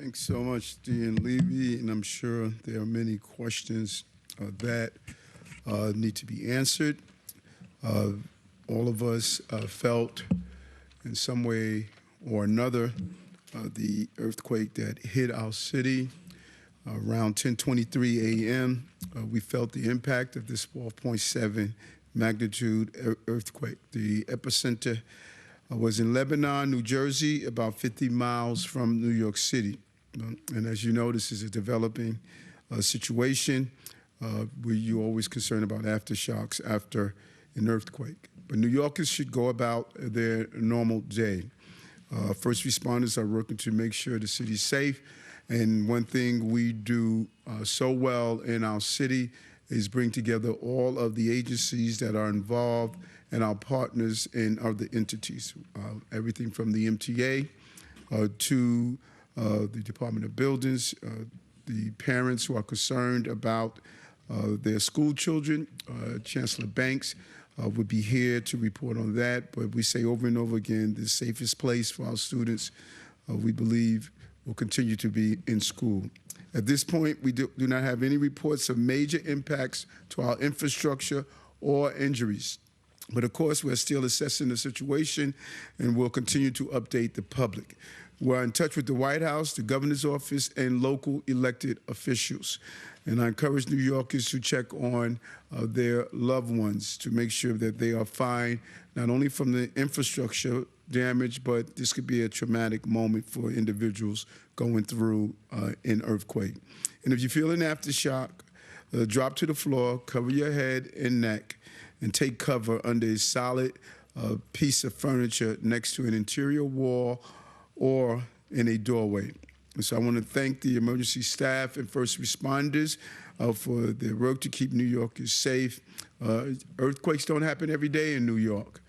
Thanks so much, Dean Levy, and I'm sure there are many questions that need to be answered. All of us felt in some way or another the earthquake that hit our city around 10:23 a.m. We felt the impact of this 12.7 magnitude earthquake. The epicenter was in Lebanon, New Jersey, about 50 miles from New York City. And as you know, this is a developing situation where you're always concerned about aftershocks after an earthquake. But New Yorkers should go about their normal day. First responders are working to make sure the city's safe. And one thing we do so well in our city is bring together all of the agencies that are involved and our partners in other entities, everything from the MTA to the Department of Buildings, the parents who are concerned about their school children. Chancellor Banks would be here to report on that, but we say over and over again, the safest place for our students, we believe, will continue to be in school. At this point, we do not have any reports of major impacts to our infrastructure or injuries. But of course, we're still assessing the situation and we'll continue to update the public. We're in touch with the White House, the governor's office, and local elected officials. And I encourage New Yorkers to check on their loved ones to make sure that they are fine, not only from the infrastructure damage, but this could be a traumatic moment for individuals going through an earthquake. And if you feel an aftershock, drop to the floor, cover your head and neck, and take cover under a solid piece of furniture next to an interior wall or in a doorway. And so I want to thank the emergency staff and first responders for their work to keep New Yorkers safe. Earthquakes don't happen every day in New York.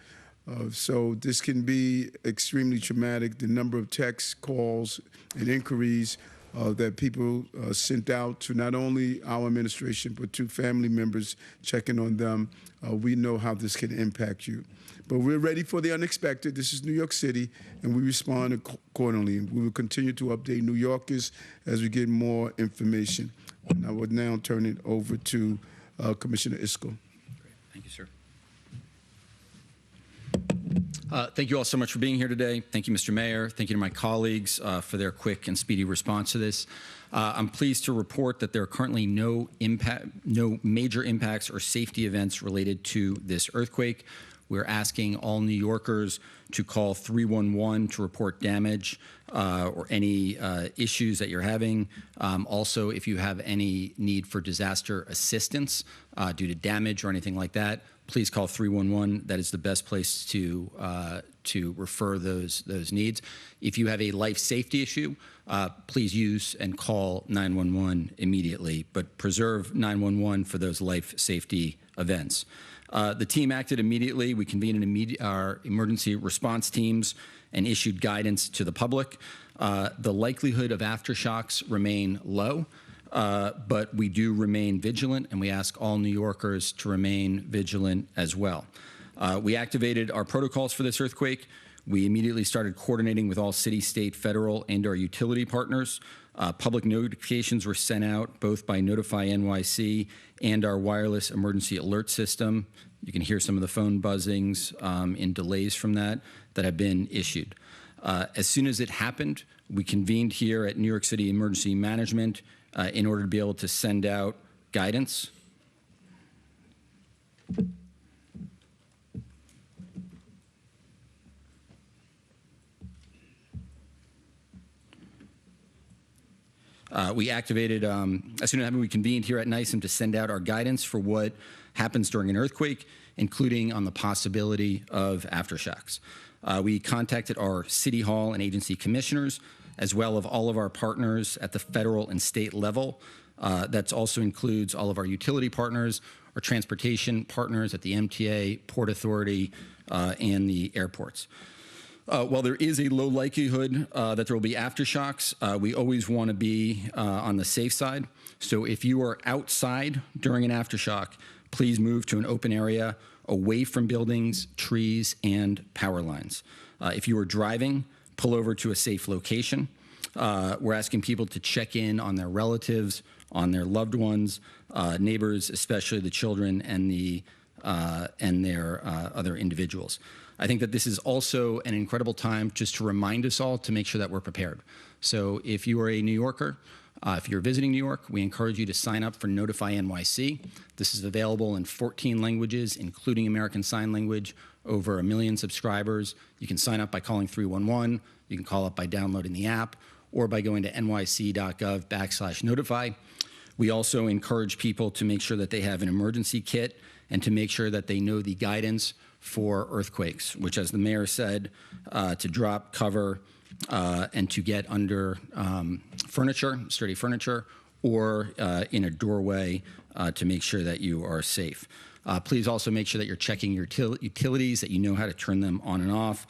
So this can be extremely traumatic. The number of texts, calls, and inquiries that people sent out to not only our administration, but to family members checking on them. We know how this can impact you. But we're ready for the unexpected. This is New York City, and we respond accordingly. We will continue to update New Yorkers as we get more information. And I would now turn it over to Commissioner Isco. Great. Thank you, sir. Thank you all so much for being here today. Thank you, Mr. Mayor. Thank you to my colleagues for their quick and speedy response to this. I'm pleased to report that there are currently no major impacts or safety events related to this earthquake. We're asking all New Yorkers to call 311 to report damage or any issues that you're having. Also, if you have any need for disaster assistance due to damage or anything like that, please call 311. That is the best place to refer those needs. If you have a life safety issue, please use and call 911 immediately, but preserve 911 for those life safety events. The team acted immediately. We convened our emergency response teams and issued guidance to the public. The likelihood of aftershocks remain low, but we do remain vigilant, and we ask all New Yorkers to remain vigilant as well. We activated our protocols for this earthquake. We immediately started coordinating with all city, state, federal, and our utility partners. Public notifications were sent out both by Notify NYC and our wireless emergency alert system. You can hear some of the phone buzzings and delays from that have been issued. As soon as it happened, we convened here at New York City Emergency Management in order to be able to send out guidance. We activated, as soon as it happened, we convened here at NYC to send out our guidance for what happens during an earthquake, including on the possibility of aftershocks. We contacted our city hall and agency commissioners, as well as all of our partners at the federal and state level. That also includes all of our utility partners, our transportation partners at the MTA, Port Authority, and the airports. While there is a low likelihood that there will be aftershocks, we always want to be on the safe side. So if you are outside during an aftershock, please move to an open area away from buildings, trees, and power lines. If you are driving, pull over to a safe location. We're asking people to check in on their relatives, on their loved ones, neighbors, especially the children and their other individuals. I think that this is also an incredible time just to remind us all to make sure that we're prepared. So if you are a New Yorker, if you're visiting New York, we encourage you to sign up for Notify NYC. This is available in 14 languages, including American Sign Language, over 1 million subscribers. You can sign up by calling 311. You can call up by downloading the app or by going to nyc.gov/notify. We also encourage people to make sure that they have an emergency kit and to make sure that they know the guidance for earthquakes, which, as the mayor said, to drop, cover, and to get under furniture, sturdy furniture, or in a doorway to make sure that you are safe. Please also make sure that you're checking your utilities, that you know how to turn them on and off,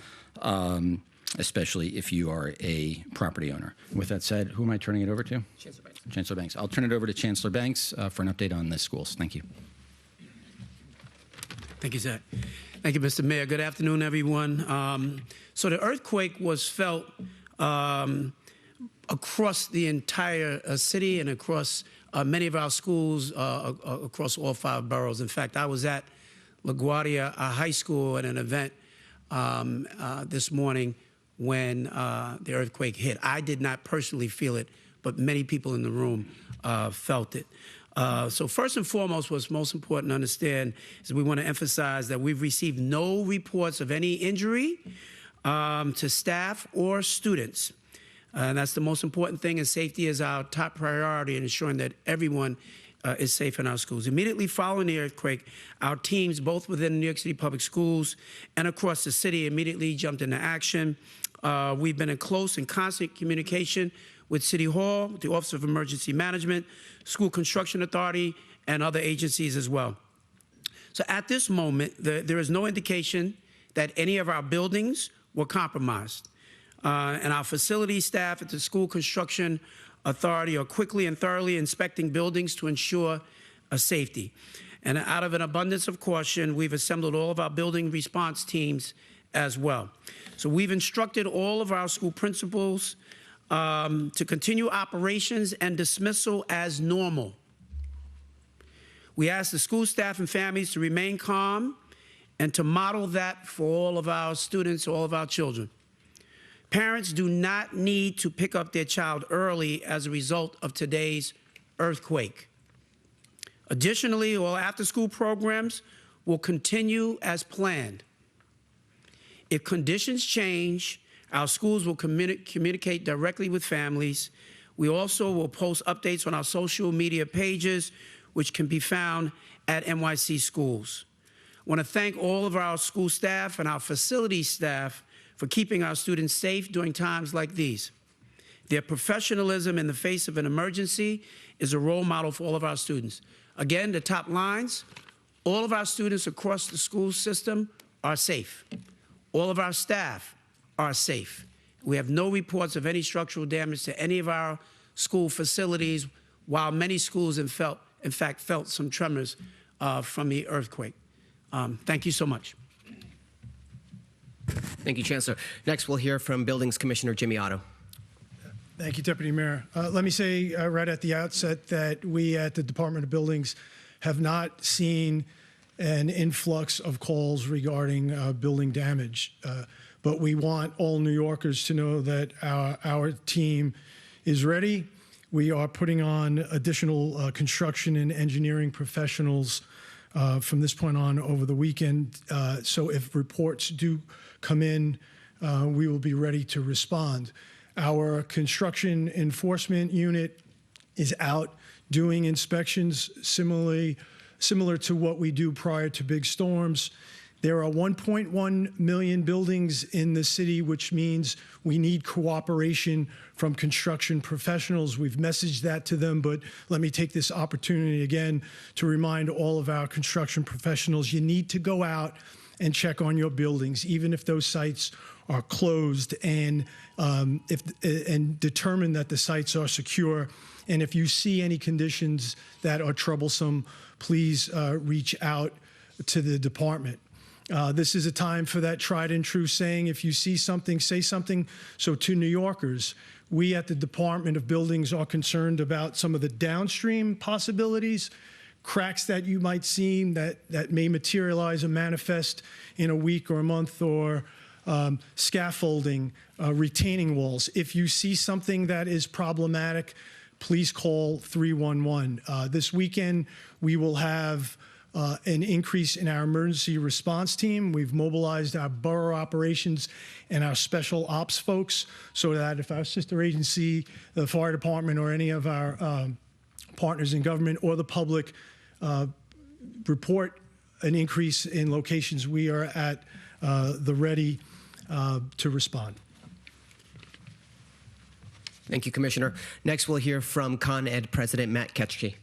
especially if you are a property owner. With that said, who am I turning it over to? Chancellor Banks. Chancellor Banks. I'll turn it over to Chancellor Banks for an update on the schools. Thank you. Thank you, Zach. Thank you, Mr. Mayor. Good afternoon, everyone. So the earthquake was felt across the entire city and across many of our schools across all 5 boroughs. In fact, I was at LaGuardia High School at an event this morning when the earthquake hit. I did not personally feel it, but many people in the room felt it. So first and foremost, what's most important to understand is we want to emphasize that we've received no reports of any injury to staff or students. And that's the most important thing, and safety is our top priority in ensuring that everyone is safe in our schools. Immediately following the earthquake, our teams, both within New York City Public Schools and across the city, immediately jumped into action. We've been in close and constant communication with City Hall, the Office of Emergency Management, School Construction Authority, and other agencies as well. So at this moment, there is no indication that any of our buildings were compromised. And our facility staff at the School Construction Authority are quickly and thoroughly inspecting buildings to ensure safety. And out of an abundance of caution, we've assembled all of our building response teams as well. So we've instructed all of our school principals to continue operations and dismissal as normal. We ask the school staff and families to remain calm and to model that for all of our students, all of our children. Parents do not need to pick up their child early as a result of today's earthquake. Additionally, all after-school programs will continue as planned. If conditions change, our schools will communicate directly with families. We also will post updates on our social media pages, which can be found at NYC Schools. I want to thank all of our school staff and our facility staff for keeping our students safe during times like these. Their professionalism in the face of an emergency is a role model for all of our students. Again, the top lines, all of our students across the school system are safe. All of our staff are safe. We have no reports of any structural damage to any of our school facilities, while many schools in fact felt some tremors from the earthquake. Thank you so much. Thank you, Chancellor. Next, we'll hear from Buildings Commissioner Jimmy Otto. Thank you, Deputy Mayor. Let me say right at the outset that we at the Department of Buildings have not seen an influx of calls regarding building damage. But we want all New Yorkers to know that our team is ready. We are putting on additional construction and engineering professionals from this point on over the weekend. So if reports do come in, we will be ready to respond. Our construction enforcement unit is out doing inspections similar to what we do prior to big storms. There are 1.1 million buildings in the city, which means we need cooperation from construction professionals. We've messaged that to them, but let me take this opportunity again to remind all of our construction professionals, you need to go out and check on your buildings, even if those sites are closed, and determine that the sites are secure. And if you see any conditions that are troublesome, please reach out to the department. This is a time for that tried and true saying, if you see something, say something. So to New Yorkers, we at the Department of Buildings are concerned about some of the downstream possibilities, cracks that you might see that may materialize and manifest in a week or a month, or scaffolding, retaining walls. If you see something that is problematic, please call 311. This weekend, we will have an increase in our emergency response team. We've mobilized our borough operations and our special ops folks so that if our sister agency, the fire department, or any of our partners in government or the public report an increase in locations, we are at the ready to respond. Thank you, Commissioner. Next, we'll hear from Con Ed President Matt Ketschke.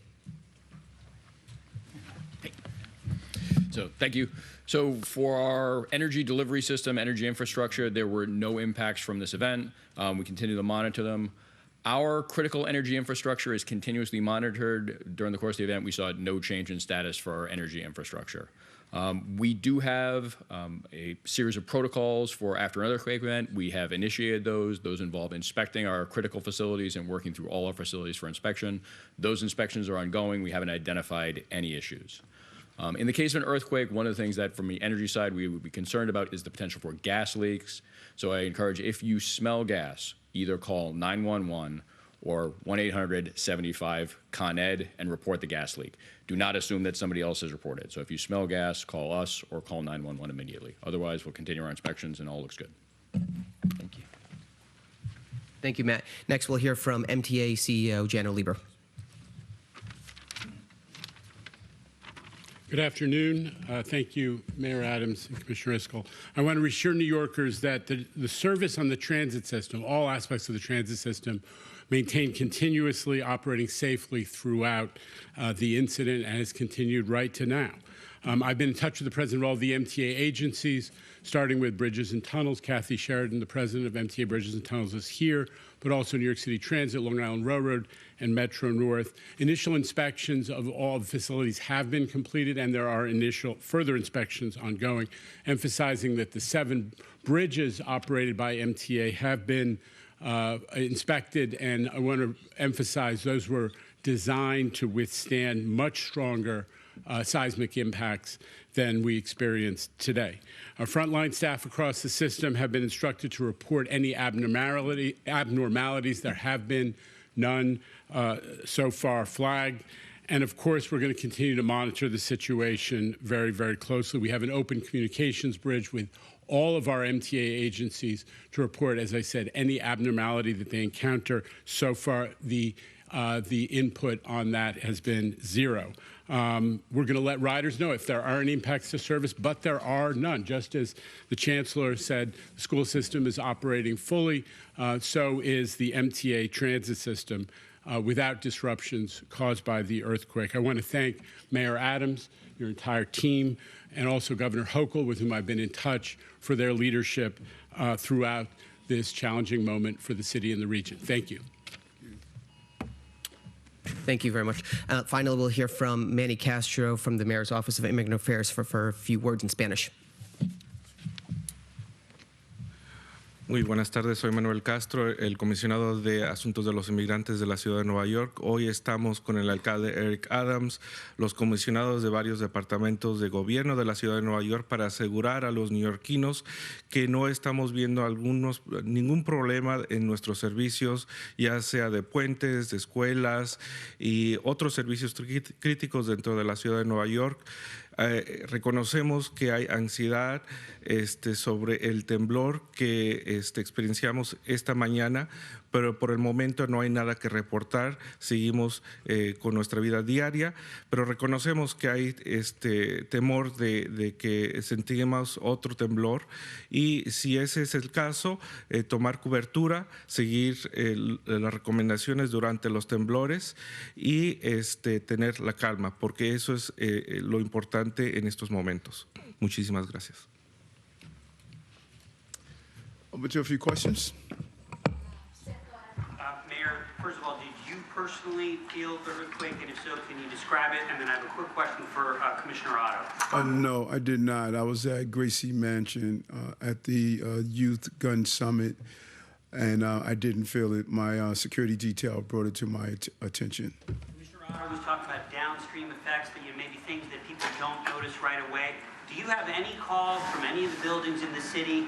So thank you. So for our energy delivery system, energy infrastructure, there were no impacts from this event. We continue to monitor them. Our critical energy infrastructure is continuously monitored. During the course of the event, we saw no change in status for our energy infrastructure. We do have a series of protocols for after an earthquake event. We have initiated those. Those involve inspecting our critical facilities and working through all our facilities for inspection. Those inspections are ongoing. We haven't identified any issues. In the case of an earthquake, one of the things that from the energy side we would be concerned about is the potential for gas leaks. So I encourage, if you smell gas, either call 911 or 1-800-75-CON-ED and report the gas leak. Do not assume that somebody else has reported. So if you smell gas, call us or call 911 immediately. Otherwise, we'll continue our inspections and all looks good. Thank you. Thank you, Matt. Next, we'll hear from MTA CEO Jano Lieber. Good afternoon. Thank you, Mayor Adams and Commissioner Iscol. I want to reassure New Yorkers that the service on the transit system, all aspects of the transit system, maintained continuously, operating safely throughout the incident and has continued right to now. I've been in touch with the president of all the MTA agencies, starting with Bridges and Tunnels. Kathy Sheridan, the president of MTA Bridges and Tunnels, is here, but also New York City Transit, Long Island Railroad, and Metro North. Initial inspections of all the facilities have been completed, and there are initial further inspections ongoing, emphasizing that the 7 bridges operated by MTA have been inspected, and I want to emphasize those were designed to withstand much stronger seismic impacts than we experienced today. Our frontline staff across the system have been instructed to report any abnormalities. There have been none so far flagged. And of course, we're going to continue to monitor the situation very, very closely. We have an open communications bridge with all of our MTA agencies to report, as I said, any abnormality that they encounter. So far, the input on that has been 0. We're going to let riders know if there are any impacts to service, but there are none. Just as the Chancellor said, the school system is operating fully, so is the MTA transit system without disruptions caused by the earthquake. I want to thank Mayor Adams, your entire team, and also Governor Hochul, with whom I've been in touch, for their leadership throughout this challenging moment for the city and the region. Thank you. Thank you very much. Finally, we'll hear from Manny Castro from the Mayor's Office of Immigrant Affairs for a few words in Spanish. Muy buenas tardes, soy Manuel Castro, el comisionado de Asuntos de los Inmigrantes de la Ciudad de Nueva York. Hoy estamos con el alcalde Eric Adams, los comisionados de varios departamentos de gobierno de la Ciudad de Nueva York, para asegurar a los neoyorquinos que no estamos viendo ningún problema en nuestros servicios, ya sea de puentes, de escuelas y otros servicios críticos dentro de la Ciudad de Nueva York. Reconocemos que hay ansiedad sobre el temblor que experienciamos esta mañana, pero por el momento no hay nada que reportar. Seguimos con nuestra vida diaria, pero reconocemos que hay temor de que sentimos otro temblor, y si ese es el caso, tomar cobertura, seguir las recomendaciones durante los temblores y tener la calma, porque eso es lo importante en estos momentos. Muchísimas gracias. Over to a few questions. Mayor, first of all, did you personally feel the earthquake? And if so, can you describe it? And then I have a quick question for Commissioner Otto. No, I did not. I was at Gracie Mansion at the Youth Gun Summit, and I didn't feel it. My security detail brought it to my attention. Commissioner Otto was talking about downstream effects, that maybe things that people don't notice right away. Do you have any calls from any of the buildings in the city,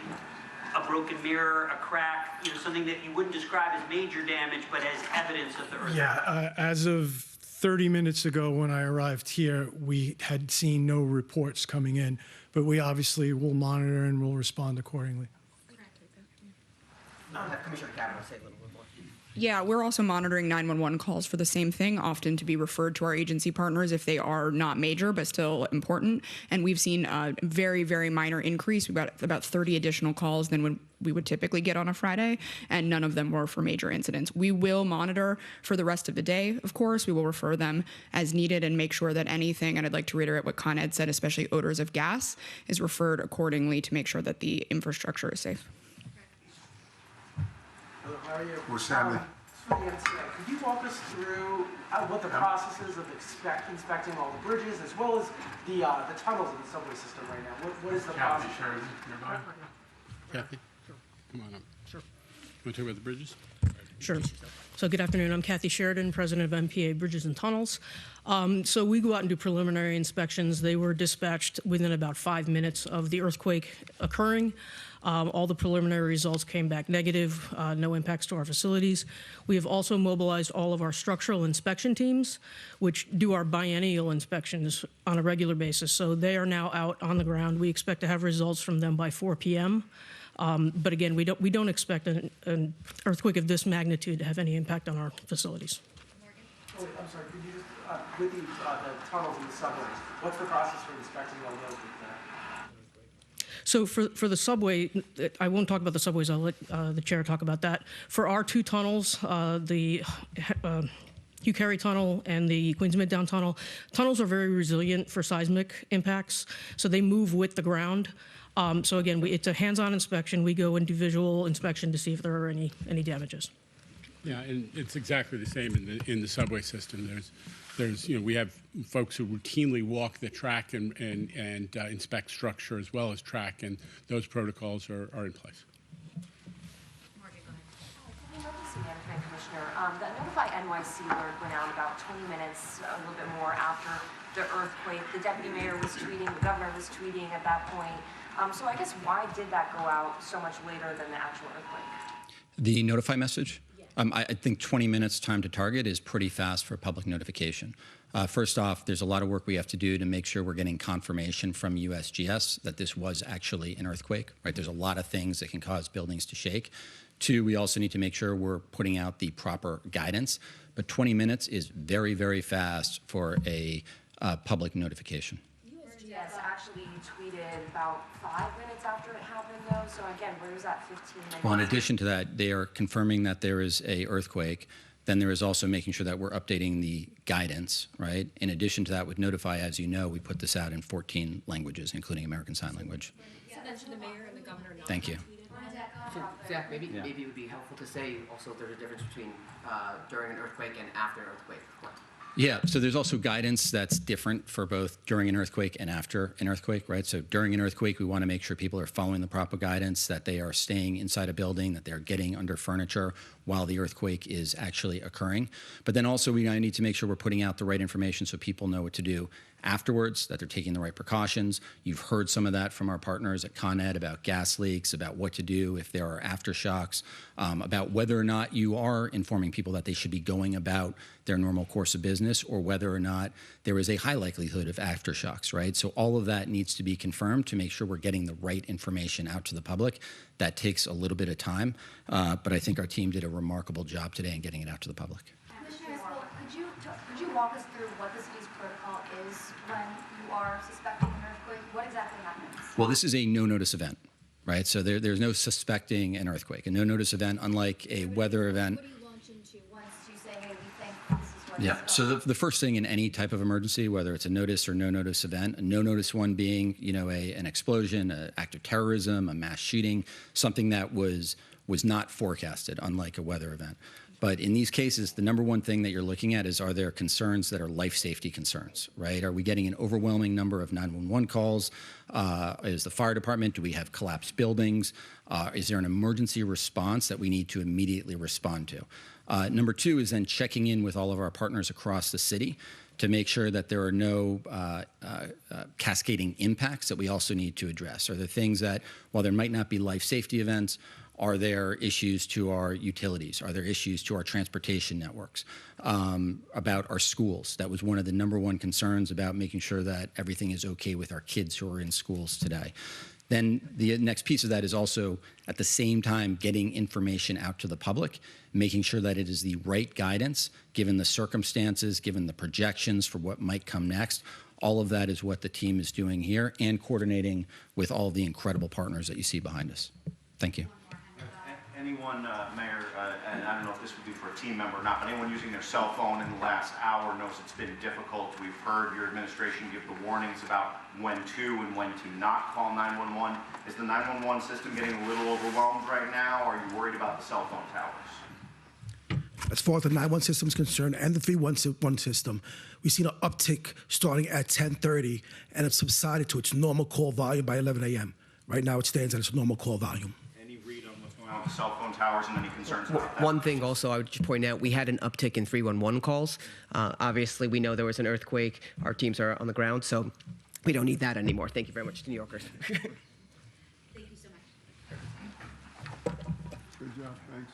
a broken mirror, a crack, something that you wouldn't describe as major damage, but as evidence of the earthquake? Yeah, as of 30 minutes ago when I arrived here, we had seen no reports coming in, but we obviously will monitor and will respond accordingly. I'll have Commissioner Kavanaugh say a little bit more. Yeah, we're also monitoring 911 calls for the same thing, often to be referred to our agency partners if they are not major but still important. And we've seen a very, very minor increase. We've got about 30 additional calls than we would typically get on a Friday, and none of them were for major incidents. We will monitor for the rest of the day, of course. We will refer them as needed and make sure that anything, and I'd like to reiterate what Con Ed said, especially odors of gas, is referred accordingly to make sure that the infrastructure is safe. Hello, how are you? What's happening? From the MTA, could you walk us through what the process is of inspecting all the bridges as well as the tunnels in the subway system right now? What is the process? Kathy, come on up. Sure. You want to talk about the bridges? Sure. So good afternoon. I'm Kathy Sheridan, president of MPA Bridges and Tunnels. So we go out and do preliminary inspections. They were dispatched within about 5 minutes of the earthquake occurring. All the preliminary results came back negative, no impacts to our facilities. We have also mobilized all of our structural inspection teams, which do our biennial inspections on a regular basis. So they are now out on the ground. We expect to have results from them by 4 p.m. But again, we don't expect an earthquake of this magnitude to have any impact on our facilities. Oh, wait, I'm sorry. Could you just, with the tunnels and the subways, what's the process for inspecting all those? So for the subway, I won't talk about the subways. I'll let the chair talk about that. For our two tunnels, the Hugh Carey Tunnel and the Queens Midtown Tunnel, tunnels are very resilient for seismic impacts, so they move with the ground. So again, it's a hands-on inspection. We go and do visual inspection to see if there are any damages. Yeah, and it's exactly the same in the subway system. There's we have folks who routinely walk the track and inspect structure as well as track, and those protocols are in place. Morgan, go ahead. Emergency Management Commissioner, that Notify NYC alert went out about 20 minutes, a little bit more after the earthquake. The deputy mayor was tweeting, the governor was tweeting at that point. So I guess why did that go out so much later than the actual earthquake? The notify message? I think 20 minutes time to target is pretty fast for public notification. First off, there's a lot of work we have to do to make sure we're getting confirmation from USGS that this was actually an earthquake, right? There's a lot of things that can cause buildings to shake. Two, we also need to make sure we're putting out the proper guidance. But 20 minutes is very, very fast for a public notification. USGS actually tweeted about 5 minutes after it happened, though. So again, where is that 15 minutes? Well, in addition to that, they are confirming that there is a earthquake. Then there is also making sure that we're updating the guidance, right? In addition to that, with Notify, as you know, we put this out in 14 languages, including American Sign Language. So then should the mayor and the governor not Thank you. So, Zach, maybe it would be helpful to say also there's a difference between during an earthquake and after an earthquake. Yeah, so there's also guidance that's different for both during an earthquake and after an earthquake, right? So during an earthquake, we want to make sure people are following the proper guidance, that they are staying inside a building, that they're getting under furniture while the earthquake is actually occurring. But then also we need to make sure we're putting out the right information so people know what to do afterwards, that they're taking the right precautions. You've heard some of that from our partners at Con Ed about gas leaks, about what to do if there are aftershocks, about whether or not you are informing people that they should be going about their normal course of business, or whether or not there is a high likelihood of aftershocks, right? So all of that needs to be confirmed to make sure we're getting the right information out to the public. That takes a little bit of time, but I think our team did a remarkable job today in getting it out to the public. Commissioner, could you walk us through what the city's protocol is when you are suspecting an earthquake? What exactly happens? Well, this is a no-notice event, right? So there's no suspecting an earthquake. A no-notice event, unlike a weather event. What do you launch into once you say, hey, we think this is what Yeah, so the first thing in any type of emergency, whether it's a notice or no-notice event, a no-notice one being, an explosion, an act of terrorism, a mass shooting, something that was not forecasted, unlike a weather event. But in these cases, the number one thing that you're looking at is, are there concerns that are life safety concerns, right? Are we getting an overwhelming number of 911 calls? Is the fire department, do we have collapsed buildings? Is there an emergency response that we need to immediately respond to? Number two is then checking in with all of our partners across the city to make sure that there are no cascading impacts that we also need to address. Are there things that, while there might not be life safety events, are there issues to our utilities? Are there issues to our transportation networks? About our schools? That was one of the number one concerns, about making sure that everything is okay with our kids who are in schools today. Then the next piece of that is also, at the same time, getting information out to the public, making sure that it is the right guidance, given the circumstances, given the projections for what might come next. All of that is what the team is doing here, and coordinating with all of the incredible partners that you see behind us. Thank you. Anyone, Mayor, and I don't know if this would be for a team member or not, but anyone using their cell phone in the last hour knows it's been difficult. We've heard your administration give the warnings about when to and when to not call 911. Is the 911 system getting a little overwhelmed right now, or are you worried about the cell phone towers? As far as the 911 system is concerned and the 311 system, we've seen an uptick starting at 10:30, and it's subsided to its normal call volume by 11 a.m. Right now, it stands at its normal call volume. The cell phone towers and any concerns about that? One thing also I would just point out, we had an uptick in 311 calls. Obviously, we know there was an earthquake. Our teams are on the ground, so we don't need that anymore. Thank you very much to New Yorkers. Thank you so much. Good job, thanks.